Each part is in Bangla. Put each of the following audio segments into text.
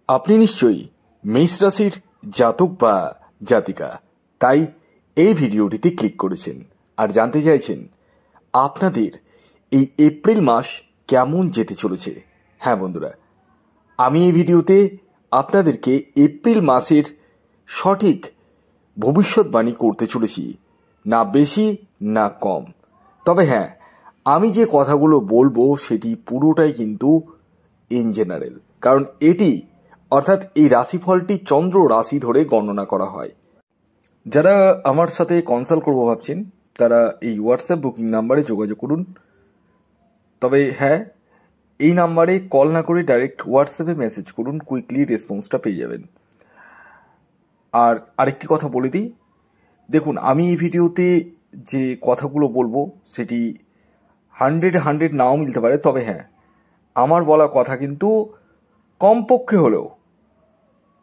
আপনি নিশ্চয়ই মেষ রাশির জাতক বা জাতিকা, তাই এই ভিডিওটিতে ক্লিক করেছেন আর জানতে চাইছেন আপনাদের এই এপ্রিল মাস কেমন যেতে চলেছে। হ্যাঁ বন্ধুরা, আমি এই ভিডিওতে আপনাদেরকে এপ্রিল মাসের সঠিক ভবিষ্যৎবাণী করতে চলেছি, না বেশি না কম। তবে হ্যাঁ, আমি যে কথাগুলো বলবো সেটি পুরোটাই কিন্তু ইন জেনারেল, কারণ এটি অর্থাৎ এই রাশিফলটি চন্দ্র রাশি ধরে গণনা করা হয়। যারা আমার সাথে কনসাল্ট করবো ভাবছেন তারা এই হোয়াটসঅ্যাপ বুকিং নাম্বারে যোগাযোগ করুন। তবে হ্যাঁ, এই নাম্বারে কল না করে ডাইরেক্ট হোয়াটসঅ্যাপে মেসেজ করুন, কুইকলি রেসপন্সটা পেয়ে যাবেন। আর আরেকটি কথা বলে দিই, দেখুন আমি এই ভিডিওতে যে কথাগুলো বলবো সেটি 100 নাও মিলতে পারে, তবে হ্যাঁ আমার বলা কথা কিন্তু কমপক্ষে হলেও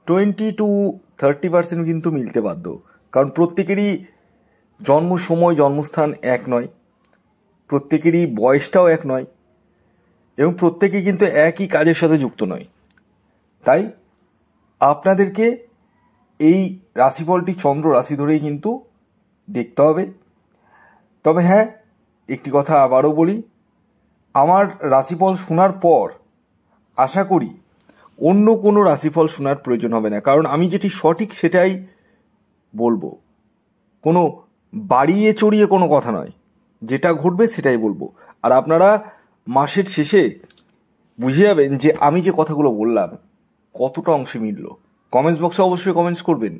20-30% কিন্তু মিলতে বাধ্য, কারণ প্রত্যেকেরই জন্ম সময় জন্মস্থান এক নয়, প্রত্যেকেরই বয়সটাও এক নয়, এবং প্রত্যেকেই কিন্তু একই কাজের সাথে যুক্ত নয়। তাই আপনাদেরকে এই রাশিফলটি চন্দ্র রাশি ধরেই কিন্তু দেখতে হবে। তবে হ্যাঁ, একটি কথা আবারও বলি, আমার রাশিফল শোনার পর আশা করি অন্য কোনো রাশিফল শোনার প্রয়োজন হবে না, কারণ আমি যেটি সঠিক সেটাই বলবো, কোনো বাড়িয়ে চড়িয়ে কোনো কথা নয়, যেটা ঘটবে সেটাই বলবো। আর আপনারা মাসের শেষে বুঝে যাবেন যে আমি যে কথাগুলো বললাম কতটা অংশে মিলল। কমেন্টস বক্সে অবশ্যই কমেন্টস করবেন,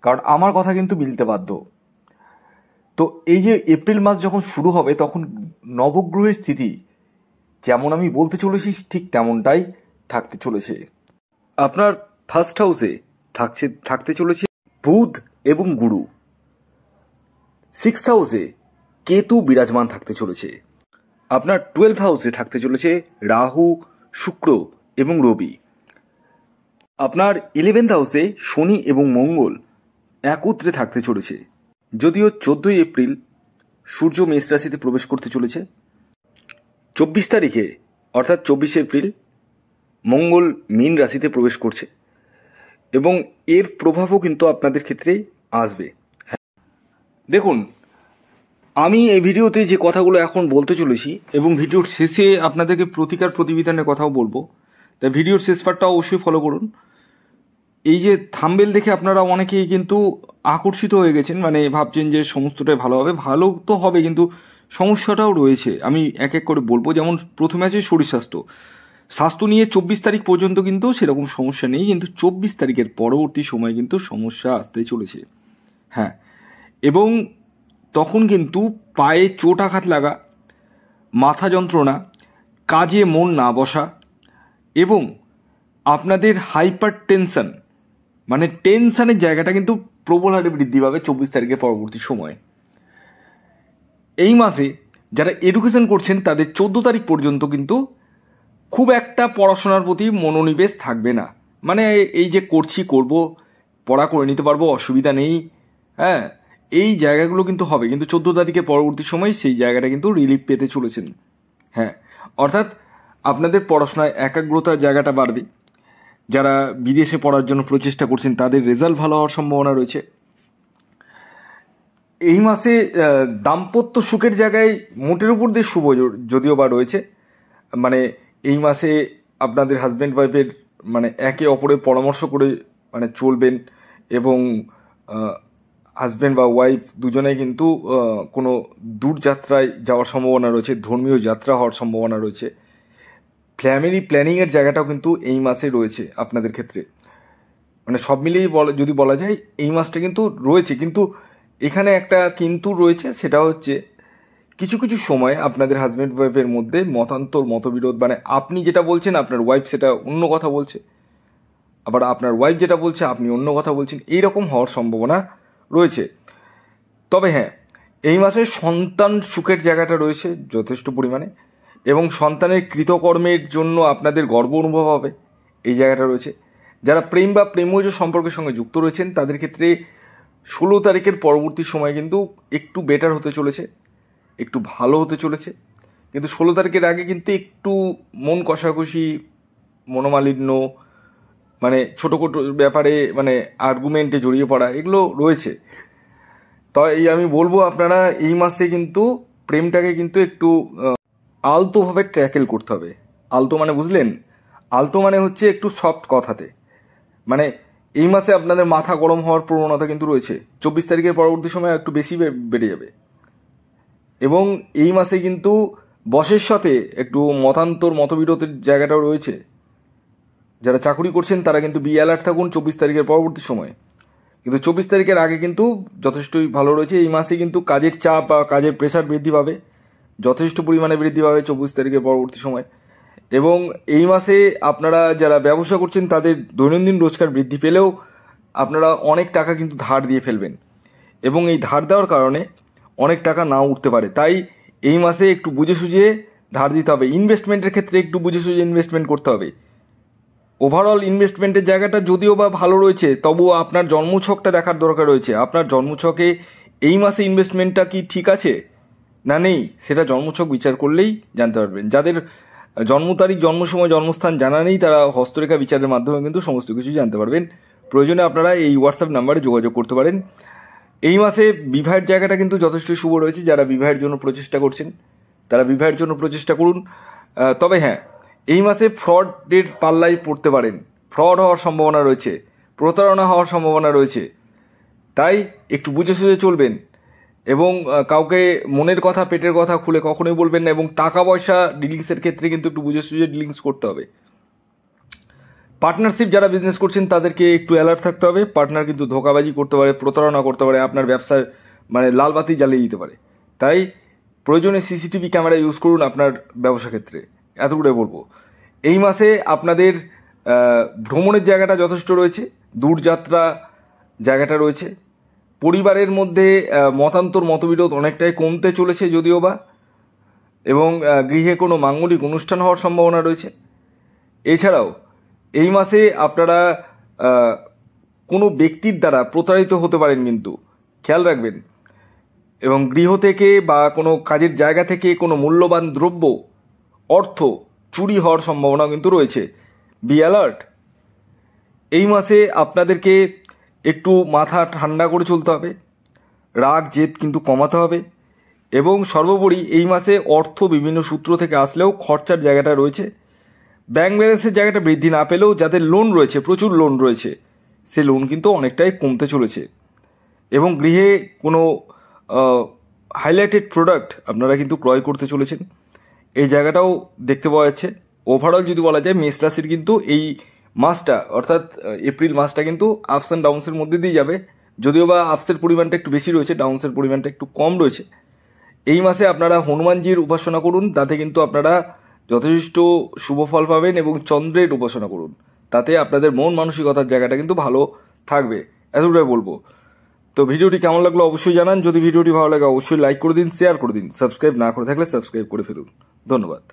কারণ আমার কথা কিন্তু মিলতে বাধ্য। তো এই যে এপ্রিল মাস যখন শুরু হবে তখন নবগ্রহের স্থিতি যেমন আমি বলতে চলেছি ঠিক তেমনটাই থাকতে চলেছে। আপনার ফার্স্ট হাউসে থাকতে চলেছে বুধ এবং গুরু, 6th হাউসে কেতু বিরাজমান থাকতে চলেছে। আপনার 12th হাউসে থাকতে চলেছে রাহু, শুক্র এবং রবি। আপনার 11th হাউসে শনি এবং মঙ্গল একত্রে থাকতে চলেছে। যদিও 14ই এপ্রিল সূর্য মেষ রাশিতে প্রবেশ করতে চলেছে, 24 তারিখে অর্থাৎ 24 এপ্রিল মঙ্গল মীন রাশিতে প্রবেশ করছে, এবং এর প্রভাবও কিন্তু আপনাদের ক্ষেত্রে আসবে। দেখুন, আমি এই ভিডিওতে যে কথাগুলো এখন বলতে চলেছি এবং ভিডিওর শেষে আপনাদেরকে প্রতিকার প্রতিবিধানের কথাও বলবো, তাই ভিডিওর শেষ পার্টটা অবশ্যই ফলো করুন। এই যে থাম্বনেল দেখে আপনারা অনেকেই কিন্তু আকর্ষিত হয়ে গেছেন, মানে ভাবছেন যে সমস্তটাই ভালো হবে। ভালো তো হবে, কিন্তু সমস্যাটাও রয়েছে, আমি এক এক করে বলবো। যেমন প্রথমে আছে শরীর স্বাস্থ্য নিয়ে 24 তারিখ পর্যন্ত কিন্তু সেরকম সমস্যা নেই, কিন্তু 24 তারিখের পরবর্তী সময় কিন্তু সমস্যা আসতে চলেছে। হ্যাঁ, এবং তখন কিন্তু পায়ে চোট আঘাত লাগা, মাথা যন্ত্রণা, কাজে মন না বসা, এবং আপনাদের হাইপার টেনশন, মানে টেনশনের জায়গাটা কিন্তু প্রবল হারে বৃদ্ধি পাবে 24 তারিখের পরবর্তী সময়ে। এই মাসে যারা এডুকেশন করছেন তাদের 14 তারিখ পর্যন্ত কিন্তু খুব একটা পড়াশোনার প্রতি মনোনিবেশ থাকবে না, মানে এই যে করব, পড়া করে নিতে পারবো, অসুবিধা নেই, হ্যাঁ, এই জায়গাগুলো কিন্তু হবে। কিন্তু 14 তারিখের পরবর্তী সময় সেই জায়গাটা কিন্তু রিলিফ পেতে চলেছেন। হ্যাঁ, অর্থাৎ আপনাদের পড়াশোনায় একাগ্রতার জায়গাটা বাড়বে। যারা বিদেশে পড়ার জন্য প্রচেষ্টা করছেন তাদের রেজাল্ট ভালো হওয়ার সম্ভাবনা রয়েছে। এই মাসে দাম্পত্য সুখের জায়গায় মোটের উপর দিয়ে শুভ যদিও বা রয়েছে, মানে এই মাসে আপনাদের হাজব্যান্ড ওয়াইফের মানে একে অপরের পরামর্শ করে মানে চলবেন, এবং হাজব্যান্ড বা ওয়াইফ দুজনেই কিন্তু কোনো দূর যাত্রায় যাওয়ার সম্ভাবনা রয়েছে, ধর্মীয় যাত্রা হওয়ার সম্ভাবনা রয়েছে। ফ্যামিলি প্ল্যানিংয়ের জায়গাটাও কিন্তু এই মাসে রয়েছে আপনাদের ক্ষেত্রে, মানে সব মিলিয়ে যদি বলা যায় এই মাসটা কিন্তু রয়েছে। কিন্তু এখানে একটা কিন্তু রয়েছে, সেটা হচ্ছে কিছু কিছু সময় আপনাদের হাজব্যান্ড ওয়াইফের মধ্যে মতবিরোধ, মানে আপনি যেটা বলছেন আপনার ওয়াইফ সেটা অন্য কথা বলছে, আবার আপনার ওয়াইফ যেটা বলছে আপনি অন্য কথা বলছেন, এইরকম হওয়ার সম্ভাবনা রয়েছে। তবে হ্যাঁ, এই মাসে সন্তান সুখের জায়গাটা রয়েছে যথেষ্ট পরিমাণে, এবং সন্তানের কৃতকর্মের জন্য আপনাদের গর্ব অনুভব হবে, এই জায়গাটা রয়েছে। যারা প্রেম বা প্রেমজ সম্পর্কের সঙ্গে যুক্ত রয়েছেন তাদের ক্ষেত্রে 16 তারিখের পরবর্তী সময় কিন্তু একটু বেটার হতে চলেছে, একটু ভালো হতে চলেছে। কিন্তু 16 তারিখের আগে কিন্তু একটু মন কষাকষি, মনোমালিন্য, মানে ছোটো ছোটো ব্যাপারে মানে আর্গুমেন্টে জড়িয়ে পড়া, এগুলো রয়েছে। তাই আমি বলবো আপনারা এই মাসে কিন্তু প্রেমটাকে কিন্তু একটু আলতোভাবে ট্যাকেল করতে হবে। আলতো মানে বুঝলেন? আলতো মানে হচ্ছে একটু সফট কথাতে। মানে এই মাসে আপনাদের মাথা গরম হওয়ার প্রবণতা কিন্তু রয়েছে। 24 তারিখের পরবর্তী সময় একটু বেশি বেড়ে যাবে। এবং এই মাসে কিন্তু বসের সাথে একটু মতবিরোধের জায়গাটাও রয়েছে। যারা চাকরি করছেন তারা কিন্তু বি অ্যালার্ট থাকুন 24 তারিখের পরবর্তী সময়ে। কিন্তু 24 তারিখের আগে কিন্তু যথেষ্টই ভালো রয়েছে। এই মাসে কিন্তু কাজের চাপ বা কাজের প্রেশার বৃদ্ধি পাবে, যথেষ্ট পরিমাণে বৃদ্ধি পাবে 24 তারিখের পরবর্তী সময়। এবং এই মাসে আপনারা যারা ব্যবসা করছেন তাদের দৈনন্দিন রোজগার বৃদ্ধি পেলেও আপনারা অনেক টাকা কিন্তু ধার দিয়ে ফেলবেন, এবং এই ধার দেওয়ার কারণে অনেক টাকা নাও উঠতে পারে। তাই এই মাসে একটু বুঝে সুঝে ধার দিতে হবে। ইনভেস্টমেন্টের ক্ষেত্রে একটু বুঝে সুঝে ইনভেস্টমেন্ট করতে হবে। ওভারঅল ইনভেস্টমেন্টের জায়গাটা যদিও বা ভালো রয়েছে, তবুও আপনার জন্মছকটা দেখার দরকার রয়েছে। আপনার জন্মছকে এই মাসে ইনভেস্টমেন্টটা কি ঠিক আছে না নেই, সেটা জন্মছক বিচার করলেই জানতে পারবেন। যাদের জন্ম তারিখ, জন্ম সময়, জন্মস্থান জানা নেই তারা হস্তরেখা বিচারের মাধ্যমে কিন্তু সমস্ত কিছু জানতে পারবেন। প্রয়োজনে আপনারা এই হোয়াটসঅ্যাপ নাম্বারে যোগাযোগ করতে পারেন। এই মাসে বিবাহের জায়গাটা কিন্তু যথেষ্ট শুভ রয়েছে। যারা বিবাহের জন্য প্রচেষ্টা করছেন তারা বিবাহের জন্য প্রচেষ্টা করুন। তবে হ্যাঁ, এই মাসে ফ্রডের পাল্লায় পড়তে পারেন। ফ্রড হওয়ার সম্ভাবনা রয়েছে, প্রতারণা হওয়ার সম্ভাবনা রয়েছে। তাই একটু বুঝে সুঝে চলবেন এবং কাউকে মনের কথা, পেটের কথা খুলে কখনোই বলবেন না। এবং টাকা পয়সা ডিলিংসের ক্ষেত্রে কিন্তু একটু বুঝে সুঝে ডিলিংস করতে হবে। পার্টনারশিপ যারা বিজনেস করছেন তাদেরকে একটু অ্যালার্ট থাকতে হবে। পার্টনার কিন্তু ধোঁকাবাজি করতে পারে, প্রতারণা করতে পারে, আপনার ব্যবসার মানে লাল বাতি জ্বালিয়ে দিতে পারে। তাই প্রয়োজনে সিসিটিভি ক্যামেরা ইউজ করুন আপনার ব্যবসা ক্ষেত্রে, এতটুকুই বলবো। এই মাসে আপনাদের ভ্রমণের জায়গাটা যথেষ্ট রয়েছে, দূরযাত্রা জায়গাটা রয়েছে। পরিবারের মধ্যে মতবিরোধ অনেকটাই কমতে চলেছে যদিও বা, এবং গৃহে কোনো মাঙ্গলিক অনুষ্ঠান হওয়ার সম্ভাবনা রয়েছে। এছাড়াও এই মাসে আপনারা কোনো ব্যক্তির দ্বারা প্রতারিত হতে পারেন, কিন্তু খেয়াল রাখবেন। এবং গৃহ থেকে বা কোনো কাজের জায়গা থেকে কোনো মূল্যবান দ্রব্য, অর্থ চুরি হওয়ার সম্ভাবনা কিন্তু রয়েছে। Be alert. এই মাসে আপনাদেরকে একটু মাথা ঠান্ডা করে চলতে হবে, রাগ জেদ কিন্তু কমাতে হবে। এবং সর্বোপরি এই মাসে অর্থ বিভিন্ন সূত্র থেকে আসলেও খরচার জায়গাটা রয়েছে। ব্যাংক ব্যালেন্সের জায়গাটা বৃদ্ধি না পেলেও যাদের লোন রয়েছে, প্রচুর লোন রয়েছে, সে লোন কিন্তু অনেকটাই কমতে চলেছে। এবং গৃহে কোনো হাইলাইটেড প্রোডাক্ট আপনারা কিন্তু ক্রয় করতে চলেছেন, এই জায়গাটাও দেখতে পাওয়া যাচ্ছে। ওভারঅল যদি বলা যায় মেষ রাশির কিন্তু এই মাসটা, অর্থাৎ এপ্রিল মাসটা কিন্তু আপস অ্যান্ড ডাউনসের মধ্যে দিয়ে যাবে। যদিও বা আপসের পরিমাণটা একটু বেশি রয়েছে, ডাউনসের পরিমাণটা একটু কম রয়েছে। এই মাসে আপনারা হনুমানজির উপাসনা করুন, তাতে কিন্তু আপনারা যথেষ্ট শুভ ফল পাবেন। এবং চন্দ্রের উপাসনা করুন, তাতে আপনাদের মন মানসিকতার জায়গাটা কিন্তু ভালো থাকবে, এতটাই বলবো। তো ভিডিওটি কেমন লাগলো অবশ্যই জানান। যদি ভিডিওটি ভালো লাগে অবশ্যই লাইক করে দিন, শেয়ার করে দিন। সাবস্ক্রাইব না করে থাকলে সাবস্ক্রাইব করে ফেলুন। ধন্যবাদ।